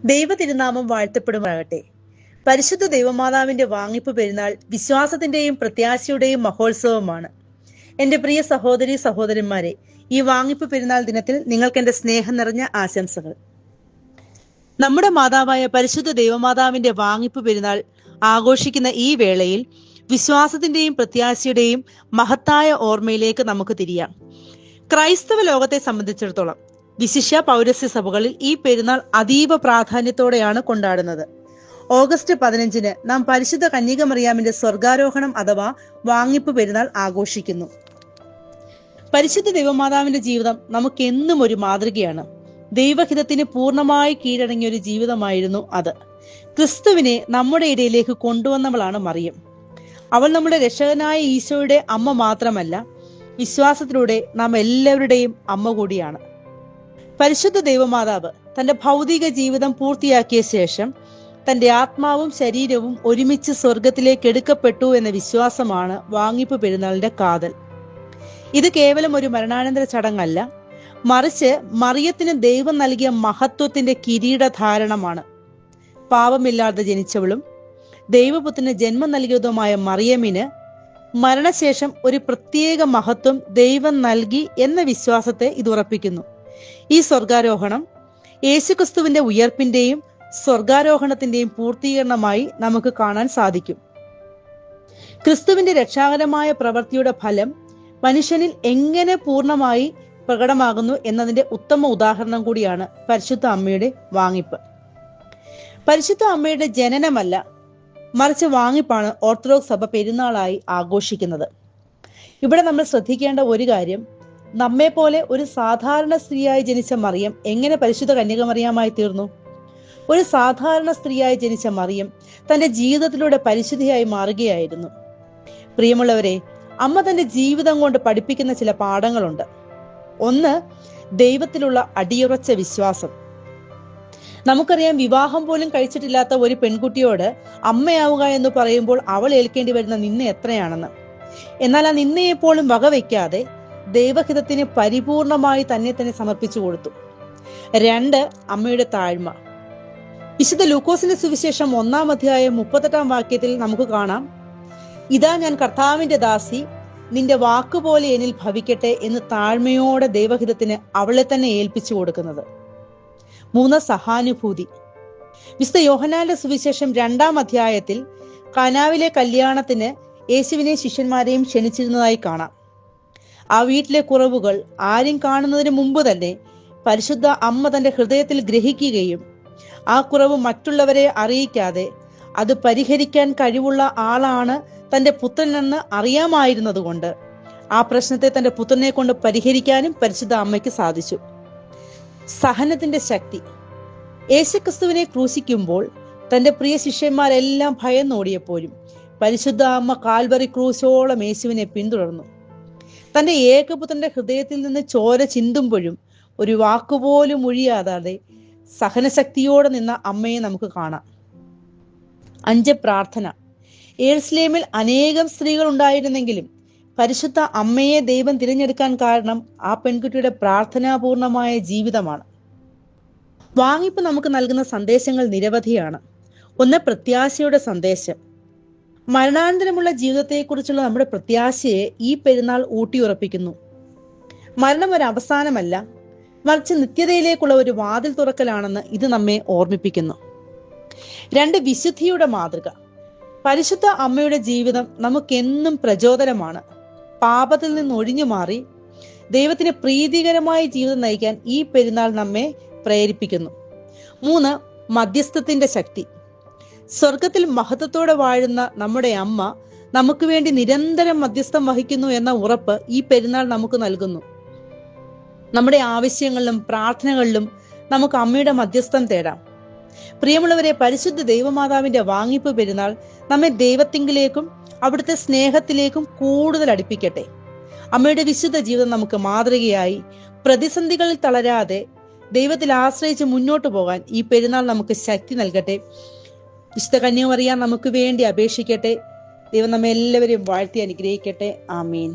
ദൈവ തിരുനാമം വാഴ്ത്തപ്പെടുമാകട്ടെ. പരിശുദ്ധ ദൈവമാതാവിന്റെ വാങ്ങിപ്പ് പെരുന്നാൾ വിശ്വാസത്തിന്റെയും പ്രത്യാശയുടെയും മഹോത്സവമാണ്. എന്റെ പ്രിയ സഹോദരി സഹോദരന്മാരെ, ഈ വാങ്ങിപ്പ് പെരുന്നാൾ ദിനത്തിൽ നിങ്ങൾക്ക് എന്റെ സ്നേഹം നിറഞ്ഞ ആശംസകൾ. നമ്മുടെ മാതാവായ പരിശുദ്ധ ദൈവമാതാവിന്റെ വാങ്ങിപ്പ് പെരുന്നാൾ ആഘോഷിക്കുന്ന ഈ വേളയിൽ വിശ്വാസത്തിന്റെയും പ്രത്യാശയുടെയും മഹത്തായ ഓർമ്മയിലേക്ക് നമുക്ക് തിരിയാം. ക്രൈസ്തവ ലോകത്തെ സംബന്ധിച്ചിടത്തോളം വിശിഷ്യ പൗരസ്ത്യ സഭകളിൽ ഈ പെരുന്നാൾ അതീവ പ്രാധാന്യത്തോടെയാണ് കൊണ്ടാടുന്നത്. ഓഗസ്റ്റ് 15 നാം പരിശുദ്ധ കന്യക മറിയാമിന്റെ സ്വർഗാരോഹണം അഥവാ വാങ്ങിപ്പ് പെരുന്നാൾ ആഘോഷിക്കുന്നു. പരിശുദ്ധ ദൈവമാതാവിന്റെ ജീവിതം നമുക്കെന്നും ഒരു മാതൃകയാണ്. ദൈവഹിതത്തിന് പൂർണ്ണമായി കീഴടങ്ങിയ ഒരു ജീവിതമായിരുന്നു അത്. ക്രിസ്തുവിനെ നമ്മുടെ ഇടയിലേക്ക് കൊണ്ടുവന്നവളാണ് മറിയം. അവൾ നമ്മുടെ രക്ഷകനായ ഈശോയുടെ അമ്മ മാത്രമല്ല, വിശ്വാസത്തിലൂടെ നാം എല്ലാവരുടെയും അമ്മ കൂടിയാണ്. പരിശുദ്ധ ദൈവമാതാവ് തന്റെ ഭൗതിക ജീവിതം പൂർത്തിയാക്കിയ ശേഷം തന്റെ ആത്മാവും ശരീരവും ഒരുമിച്ച് സ്വർഗത്തിലേക്ക് എടുക്കപ്പെട്ടു എന്ന വിശ്വാസമാണ് വാങ്ങിപ്പ് പെരുന്നാളിന്റെ കാതൽ. ഇത് കേവലം ഒരു മരണാനന്തര ചടങ്ങല്ല, മറിച്ച് മറിയത്തിന് ദൈവം നൽകിയ മഹത്വത്തിന്റെ കിരീടധാരണമാണ്. പാപമില്ലാതെ ജനിച്ചവളും ദൈവപുത്രന് ജന്മം നൽകിയതുമായ മറിയമിന് മരണശേഷം ഒരു പ്രത്യേക മഹത്വം ദൈവം നൽകി എന്ന വിശ്വാസത്തെ ഇത് ഉറപ്പിക്കുന്നു. ഈ സ്വർഗാരോഹണം യേശുക്രിസ്തുവിന്റെ ഉയർപ്പിന്റെയും സ്വർഗാരോഹണത്തിന്റെയും പൂർത്തീകരണമായി നമുക്ക് കാണാൻ സാധിക്കും. ക്രിസ്തുവിന്റെ രക്ഷാകരമായ പ്രവൃത്തിയുടെ ഫലം മനുഷ്യനിൽ എങ്ങനെ പൂർണ്ണമായി പ്രകടമാകുന്നു എന്നതിന്റെ ഉത്തമ ഉദാഹരണം കൂടിയാണ് പരിശുദ്ധ അമ്മയുടെ വാങ്ങിപ്പ്. പരിശുദ്ധ അമ്മയുടെ ജനനമല്ല, മറിച്ച് വാങ്ങിപ്പാണ് ഓർത്തഡോക്സ് സഭ പെരുന്നാളായി ആഘോഷിക്കുന്നത്. ഇവിടെ നമ്മൾ ശ്രദ്ധിക്കേണ്ട ഒരു കാര്യം, നമ്മെ പോലെ ഒരു സാധാരണ സ്ത്രീയായി ജനിച്ച മറിയം എങ്ങനെ പരിശുദ്ധ കന്യക മറിയമായി തീർന്നു? ഒരു സാധാരണ സ്ത്രീയായി ജനിച്ച മറിയം തന്റെ ജീവിതത്തിലൂടെ പരിശുദ്ധിയായി മാറുകയായിരുന്നു. പ്രിയമുള്ളവരെ, അമ്മ തന്റെ ജീവിതം കൊണ്ട് പഠിപ്പിക്കുന്ന ചില പാഠങ്ങളുണ്ട്. ഒന്ന്, ദൈവത്തിലുള്ള അടിയുറച്ച വിശ്വാസം. നമുക്കറിയാം, വിവാഹം പോലും കഴിച്ചിട്ടില്ലാത്ത ഒരു പെൺകുട്ടിയോട് അമ്മയാവുക എന്ന് പറയുമ്പോൾ അവൾ ഏൽക്കേണ്ടി വരുന്ന നിന്ന എത്രയാണെന്ന്. എന്നാൽ ആ നിന്നയെപ്പോലും വകവയ്ക്കാതെ ദൈവഹിതത്തിന് പരിപൂർണമായി തന്നെ സമർപ്പിച്ചു കൊടുത്തു. 2, അമ്മയുടെ താഴ്മ. വിശുദ്ധ ലൂക്കോസിന്റെ സുവിശേഷം 1-ാം അധ്യായം 38-ാം വാക്യത്തിൽ നമുക്ക് കാണാം, ഇതാ ഞാൻ കർത്താവിന്റെ ദാസി, നിന്റെ വാക്കുപോലെ എന്നിൽ ഭവിക്കട്ടെ എന്ന് താഴ്മയോടെ ദൈവഹിതത്തിന് അവളെ തന്നെ ഏൽപ്പിച്ചു കൊടുക്കുന്നത്. 3, സഹാനുഭൂതി. വിശുദ്ധ യോഹന്നാന്റെ സുവിശേഷം 2-ാം അധ്യായത്തിൽ കാനാവിലെ കല്യാണത്തിന് യേശുവിനെ ശിഷ്യന്മാരെയും ക്ഷണിച്ചിരുന്നതായി കാണാം. ആ വീട്ടിലെ കുറവുകൾ ആരും കാണുന്നതിന് മുമ്പ് തന്നെ പരിശുദ്ധ അമ്മ തന്റെ ഹൃദയത്തിൽ ഗ്രഹിക്കുകയും ആ കുറവ് മറ്റുള്ളവരെ അറിയിക്കാതെ അത് പരിഹരിക്കാൻ കഴിവുള്ള ആളാണ് തന്റെ പുത്രനെന്ന് അറിയാമായിരുന്നത് കൊണ്ട് ആ പ്രശ്നത്തെ തന്റെ പുത്രനെ കൊണ്ട് പരിഹരിക്കാനും പരിശുദ്ധ അമ്മയ്ക്ക് സാധിച്ചു. സഹനത്തിന്റെ ശക്തി. യേശുക്രിസ്തുവിനെ ക്രൂശിക്കുമ്പോൾ തന്റെ പ്രിയ ശിഷ്യന്മാരെല്ലാം ഭയന്നോടിയപ്പോഴും പരിശുദ്ധ അമ്മ കാൽവറി ക്രൂശോളം യേശുവിനെ പിന്തുടർന്നു. തന്റെ ഏകപുത്രന്റെ ഹൃദയത്തിൽ നിന്ന് ചോര ചിന്തുമ്പോഴും ഒരു വാക്കുപോലും ഒഴിയാതെ സഹനശക്തിയോടെ നിന്ന അമ്മയെ നമുക്ക് കാണാം. 5, പ്രാർത്ഥന. യെരുശലേമിൽ അനേകം സ്ത്രീകൾ ഉണ്ടായിരുന്നെങ്കിലും പരിശുദ്ധ അമ്മയെ ദൈവം തിരഞ്ഞെടുക്കാൻ കാരണം ആ പെൺകുട്ടിയുടെ പ്രാർത്ഥനാപൂർണമായ ജീവിതമാണ്. വാങ്ങിപ്പ് നമുക്ക് നൽകുന്ന സന്ദേശങ്ങൾ നിരവധിയാണ്. 1, പ്രത്യാശയുടെ സന്ദേശം. മരണാനന്തരമുള്ള ജീവിതത്തെക്കുറിച്ചുള്ള നമ്മുടെ പ്രത്യാശയെ ഈ പെരുന്നാൾ ഊട്ടിയുറപ്പിക്കുന്നു. മരണം ഒരു അവസാനമല്ല, മറിച്ച് നിത്യതയിലേക്കുള്ള ഒരു വാതിൽ തുറക്കലാണെന്ന് ഇത് നമ്മെ ഓർമ്മിപ്പിക്കുന്നു. 2, വിശുദ്ധിയുടെ മാതൃക. പരിശുദ്ധ അമ്മയുടെ ജീവിതം നമുക്കെന്നും പ്രചോദനമാണ്. പാപത്തിൽ നിന്ന് ഒഴിഞ്ഞു മാറി ദൈവത്തിന് പ്രീതികരമായ ജീവിതം നയിക്കാൻ ഈ പെരുന്നാൾ നമ്മെ പ്രേരിപ്പിക്കുന്നു. 3, മധ്യസ്ഥത്തിന്റെ ശക്തി. സ്വർഗത്തിൽ മഹത്വത്തോടെ വാഴുന്ന നമ്മുടെ അമ്മ നമുക്ക് വേണ്ടി നിരന്തരം മധ്യസ്ഥം വഹിക്കുന്നു എന്ന ഉറപ്പ് ഈ പെരുന്നാൾ നമുക്ക് നൽകുന്നു. നമ്മുടെ ആവശ്യങ്ങളിലും പ്രാർത്ഥനകളിലും നമുക്ക് അമ്മയുടെ മധ്യസ്ഥം തേടാം. പ്രിയമുള്ളവരെ, പരിശുദ്ധ ദൈവമാതാവിന്റെ വാങ്ങിപ്പ് പെരുന്നാൾ നമ്മെ ദൈവത്തിങ്കിലേക്കും അവിടുത്തെ സ്നേഹത്തിലേക്കും കൂടുതൽ അടുപ്പിക്കട്ടെ. അമ്മയുടെ വിശുദ്ധ ജീവിതം നമുക്ക് മാതൃകയായി പ്രതിസന്ധികളിൽ തളരാതെ ദൈവത്തിൽ ആശ്രയിച്ച് മുന്നോട്ട് പോകാൻ ഈ പെരുന്നാൾ നമുക്ക് ശക്തി നൽകട്ടെ. വിശുദ്ധ കന്യക മറിയാം നമുക്ക് വേണ്ടി അപേക്ഷിക്കട്ടെ. ദൈവം നമ്മെ എല്ലാവരെയും വാഴ്ത്തി അനുഗ്രഹിക്കട്ടെ. ആമീൻ.